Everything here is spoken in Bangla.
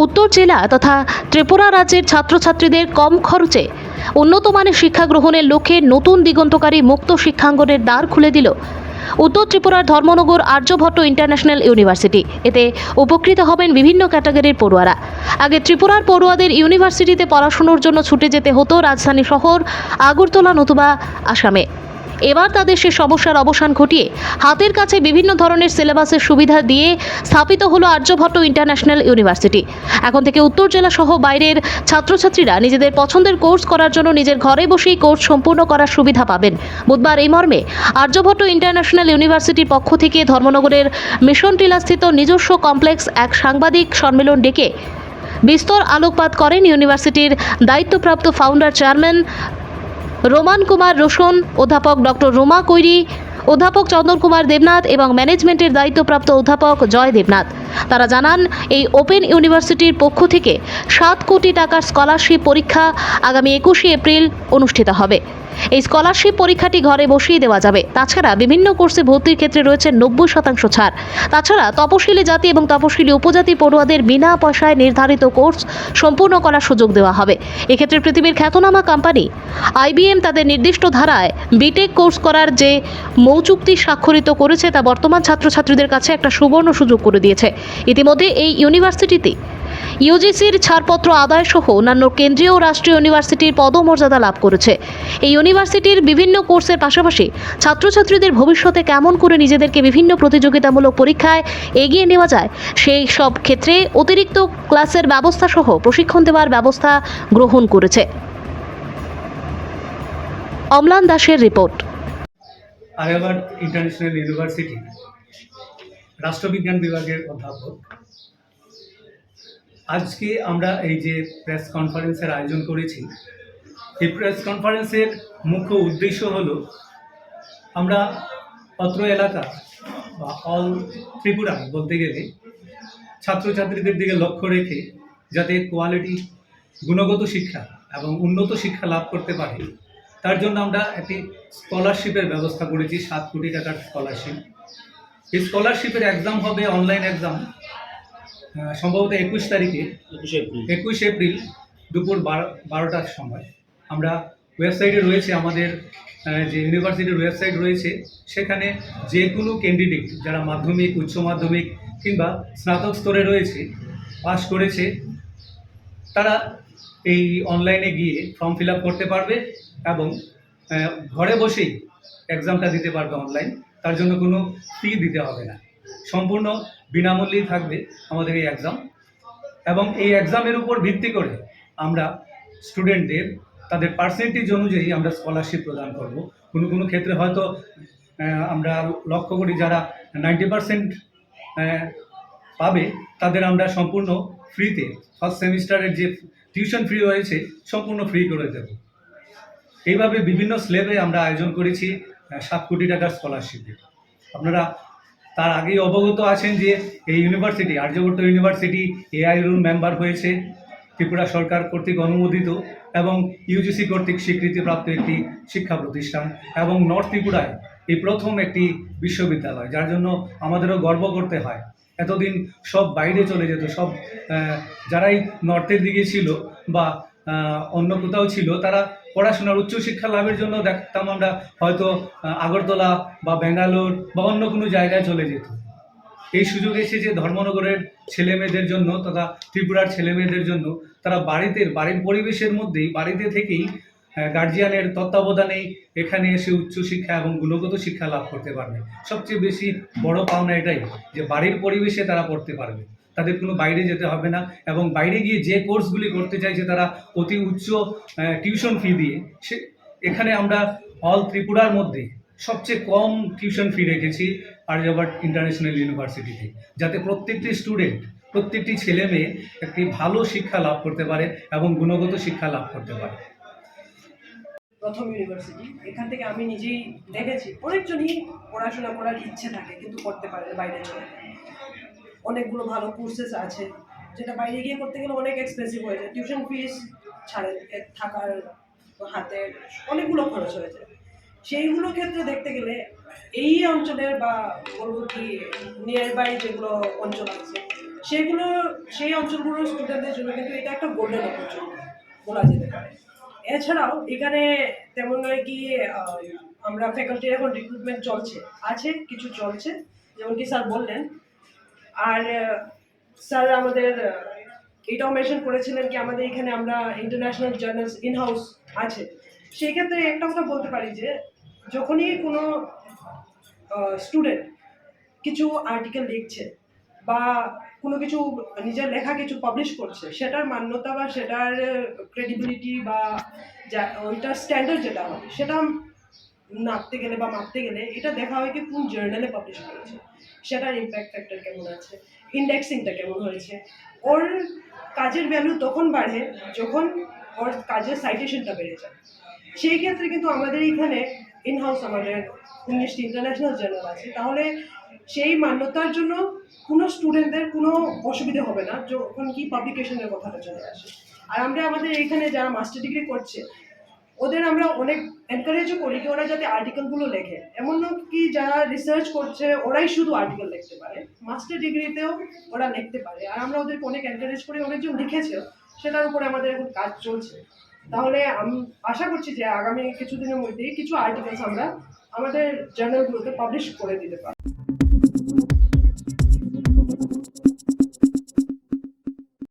উত্তর জেলা তথা ত্রিপুরা রাজ্যের ছাত্রছাত্রীদের কম খরচে উন্নত মানের শিক্ষা গ্রহণের লক্ষ্যে নতুন দিগন্তকারী মুক্ত শিক্ষাঙ্গনের দ্বার খুলে দিল উত্তর ত্রিপুরার ধর্মনগর আর্যভট্ট ইন্টারন্যাশনাল ইউনিভার্সিটি। এতে উপকৃত হবেন বিভিন্ন ক্যাটাগরির পড়ুয়ারা। আগে ত্রিপুরার পড়ুয়াদের ইউনিভার্সিটিতে পড়াশোনার জন্য ছুটে যেতে হতো রাজধানী শহর আগরতলা নতুবা আসামে। এবার তাদের সে সমস্যার অবসান ঘটিয়ে হাতের কাছে বিভিন্ন ধরনের সিলেবাসের সুবিধা দিয়ে স্থাপিত হলো আর্যভট্ট ইন্টারন্যাশনাল ইউনিভার্সিটি। এখন থেকে উত্তর জেলা সহ বাইরের ছাত্রছাত্রীরা নিজেদের পছন্দের কোর্স করার জন্য নিজের ঘরে বসেই কোর্স সম্পূর্ণ করার সুবিধা পাবেন। বুধবার এই মর্মে আর্যভট্ট ইন্টারন্যাশনাল ইউনিভার্সিটির পক্ষ থেকে ধর্মনগরের মিশন টিলাস্থিত নিজস্ব কমপ্লেক্স এক সাংবাদিক সম্মেলন ডেকে বিস্তর আলোকপাত করেন ইউনিভার্সিটির দায়িত্বপ্রাপ্ত founder chairman Roman Kumar Roshan, অধ্যাপক ডক্টর রোমা কৈরি, অধ্যাপক চন্দন কুমার দেবনাথ এবং ম্যানেজমেন্টের দায়িত্বপ্রাপ্ত অধ্যাপক জয় দেবনাথ। তারা জানান, এই ওপেন ইউনিভার্সিটির পক্ষ থেকে 7 কোটি টাকার স্কলারশিপ পরীক্ষা আগামী 21শে এপ্রিল অনুষ্ঠিত হবে। এই স্কলারশিপ পরীক্ষাটি ঘরে বসেই দেওয়া যাবে। তাছাড়া বিভিন্ন কোর্সে ভর্তির ক্ষেত্রে রয়েছে 90% ছাড়। তাছাড়া তপশিলি জাতি এবং তপশিলি উপজাতি পড়ুয়াদের বিনা পয়সায় নির্ধারিত কোর্স সম্পূর্ণ করার সুযোগ দেওয়া হবে। এক্ষেত্রে পৃথিবীর খ্যাতনামা কোম্পানি IBM তাদের নির্দিষ্ট ধারায় বিটেক কোর্স করার যে মৌচুক্তি স্বাক্ষরিত করেছে তা বর্তমান ছাত্রছাত্রীদের কাছে একটা সুবর্ণ সুযোগ করে দিয়েছে। ইতিমধ্যে এই ইউনিভার্সিটিতে ইউজিসির ছাড়পত্র আদায় সহ অন্যান্য কেন্দ্রীয় ও রাষ্ট্রীয় ইউনিভার্সিটির পদমর্যাদা লাভ করেছে। এই ইউনিভার্সিটির বিভিন্ন কোর্সের পাশাপাশি ছাত্রছাত্রীদের ভবিষ্যতে কেমন করে নিজেদেরকে বিভিন্ন প্রতিযোগিতামূলক পরীক্ষায় এগিয়ে নেওয়া যায় সেই সব ক্ষেত্রে অতিরিক্ত ক্লাসের ব্যবস্থা সহ প্রশিক্ষণ দেওয়ার ব্যবস্থা গ্রহণ করেছে। অম্লান দাসের রিপোর্ট। আর্যভট্ট ইন্টারন্যাশনাল ইউনিভার্সিটি রাষ্ট্রবিজ্ঞান বিভাগের অধ্যাপক। আজকে আমরা এই যে প্রেস কনফারেন্সের আয়োজন করেছি, এই প্রেস কনফারেন্সের মুখ্য উদ্দেশ্য হলো আমরা অত্র এলাকা বা অল ত্রিপুরা বলতে গেলে ছাত্রছাত্রীদের দিকে লক্ষ্য রেখে যাতে কোয়ালিটি গুণগত শিক্ষা এবং উন্নত শিক্ষা লাভ করতে পারে তার জন্য আমরা একটি স্কলারশিপের ব্যবস্থা করেছি। 7 কোটি টাকার স্কলারশিপ। এই স্কলারশিপের এক্সাম হবে অনলাইন এক্সাম, সম্ভবত 21 এপ্রিল দুপুর 12টার সময়। আমরা ওয়েবসাইটে রয়েছে, আমাদের যে ইউনিভার্সিটির ওয়েবসাইট রয়েছে, সেখানে যে কোনো ক্যান্ডিডেট যারা মাধ্যমিক, উচ্চ মাধ্যমিক কিংবা স্নাতক স্তরে রয়েছে, পাস করেছে, তারা এই অনলাইনে গিয়ে ফর্ম ফিল আপ করতে পারবে এবং ঘরে বসেই এক্সামটা দিতে পারবে অনলাইন। তার জন্য কোনো ফি দিতে হবে না, সম্পূর্ণ বিনামূল্যেই থাকবে আমাদের এই এক্সাম। এবং এই এক্সামের উপর ভিত্তি করে আমরা স্টুডেন্টদের তাদের পার্সেন্টেজ অনুযায়ী আমরা স্কলারশিপ প্রদান করব। কোনো কোনো ক্ষেত্রে হয়তো আমরা লক্ষ্য করি যারা 90% পাবে তাদের আমরা সম্পূর্ণ ফ্রিতে ফার্স্ট সেমিস্টারের যে টিউশন ফি রয়েছে সম্পূর্ণ ফ্রি করে দেব। এইভাবে বিভিন্ন স্ল্যাবে আমরা আয়োজন করেছি 7 কোটি টাকার স্কলারশিপের। আপনারা তার আগেই অবগত আছেন যে এই ইউনিভার্সিটি আর্যভট্ট ইউনিভার্সিটি AIRUর মেম্বার হয়েছে, ত্রিপুরা সরকার কর্তৃক অনুমোদিত এবং ইউজিসি কর্তৃক স্বীকৃতিপ্রাপ্ত একটি শিক্ষা প্রতিষ্ঠান এবং নর্থ ত্রিপুরায় এই প্রথম একটি বিশ্ববিদ্যালয়, যার জন্য আমাদেরও গর্ব করতে হয়। এতদিন সব বাইরে চলে যেত, সব যারাই নর্থের দিকে ছিল বা অন্য কোথাও ছিল, তারা পড়াশোনার উচ্চশিক্ষা লাভের জন্য দেখতাম আমরা হয়তো আগরতলা বা ব্যাঙ্গালোর বা অন্য কোনো জায়গায় চলে যেত। এই সুযোগ এসেছে ধর্মনগরের ছেলেমেয়েদের জন্য তথা ত্রিপুরার ছেলেমেয়েদের জন্য। তারা বাড়ির পরিবেশের মধ্যেই, বাড়িতে থেকেই গার্জিয়ানের তত্ত্বাবধানেই এখানে এসে উচ্চশিক্ষা এবং গুণগত শিক্ষা লাভ করতে পারবে। সবচেয়ে বেশি বড় পাওনা এটাই যে বাড়ির পরিবেশে তারা পড়তে পারবে, তাদের কোনো বাইরে যেতে হবে না। এবং বাইরে গিয়ে যে কোর্সগুলি করতে চাইছে তারা অতি উচ্চ টিউশন ফি দিয়ে, এখানে আমরা অল ত্রিপুরার মধ্যে সবচেয়ে কম টিউশন ফি রেখেছি আর্যভট্ট ইন্টারন্যাশনাল ইউনিভার্সিটিতে, যাতে প্রত্যেকটি স্টুডেন্ট, প্রত্যেকটি ছেলে মেয়ে একটি ভালো শিক্ষা লাভ করতে পারে এবং গুণগত শিক্ষা লাভ করতে পারে। প্রথম ইউনিভার্সিটি, এখান থেকে আমি নিজেই দেখেছি অনেকজনই পড়াশোনা করার ইচ্ছে থাকে কিন্তু করতে পারে না, বাইরে চলে যায়। অনেকগুলো ভালো কোর্সেস আছে যেটা বাইরে গিয়ে করতে গেলে অনেক এক্সপেন্সিভ হয়ে যায়, টিউশন ফিস ছাড়ে, থাকার হাতের অনেকগুলো খরচ হয়ে যায়। সেইগুলো ক্ষেত্রে দেখতে গেলে এই অঞ্চলের বা বলবো কি নিয়ার বাই যেগুলো অঞ্চল আছে সেগুলো সেই অঞ্চলগুলোর স্টুডেন্টদের জন্য কিন্তু এটা একটা গোল্ডেন অপরচুনিটি বলা যেতে পারে। এছাড়াও এখানে তেমন নয় কি আমরা ফ্যাকাল্টির এখন রিক্রুটমেন্ট চলছে, আছে কিছু চলছে, যেমন কি স্যার বললেন। আর স্যার আমাদের এটাও মেনশন করেছিলেন কি আমাদের এখানে আমরা ইন্টারন্যাশনাল জার্নালস ইন হাউস আছে। সেই ক্ষেত্রে একটা কথা বলতে পারি যে যখনই কোনো স্টুডেন্ট কিছু আর্টিকেল লিখছে বা কোনো কিছু নিজের লেখা কিছু পাবলিশ করছে, সেটার মান্যতা বা সেটার ক্রেডিবিলিটি বা ওইটার স্ট্যান্ডার্ড যেটা হয় সেটা নাপতে গেলে বা মাপতে গেলে এটা দেখা হয় কি কোন জার্নালে পাবলিশ করেছে, সেটার ইম্প্যাক্ট ফ্যাক্টর কেমন আছে, ইন্ডেক্সিংটা কেমন হয়েছে। ওর কাজের ভ্যালু তখন বাড়ে যখন ওর কাজের সাইটেশনটা বেড়ে যায়। সেই ক্ষেত্রে কিন্তু আমাদের এখানে ইনহাউস আমাদের 19টি ইন্টারন্যাশনাল জার্নাল আছে, তাহলে সেই মান্যতার জন্য কোনো স্টুডেন্টদের কোনো অসুবিধা হবে না যখন কি পাবলিকেশনের কথাটা চলে আসে। আর আমরা আমাদের এইখানে যারা মাস্টার ডিগ্রি করছে ওদের আমরা অনেক এনকারেজও করি কি ওরা যাতে আর্টিকেলগুলো লেখে। এমন না কি যারা রিসার্চ করছে ওরাই শুধু আর্টিকেল লিখতে পারে, মাস্টার ডিগ্রিতেও ওরা লিখতে পারে। আর আমরা ওদেরকে অনেক এনকারেজ করি, অনেকজন লিখেছেও, সেটার উপরে আমাদের এখন কাজ চলছে। তাহলে আমি আশা করছি যে আগামী কিছুদিনের মধ্যেই কিছু আর্টিকেলস আমরা আমাদের জার্নালগুলোতে পাবলিশ করে দিতে পারব।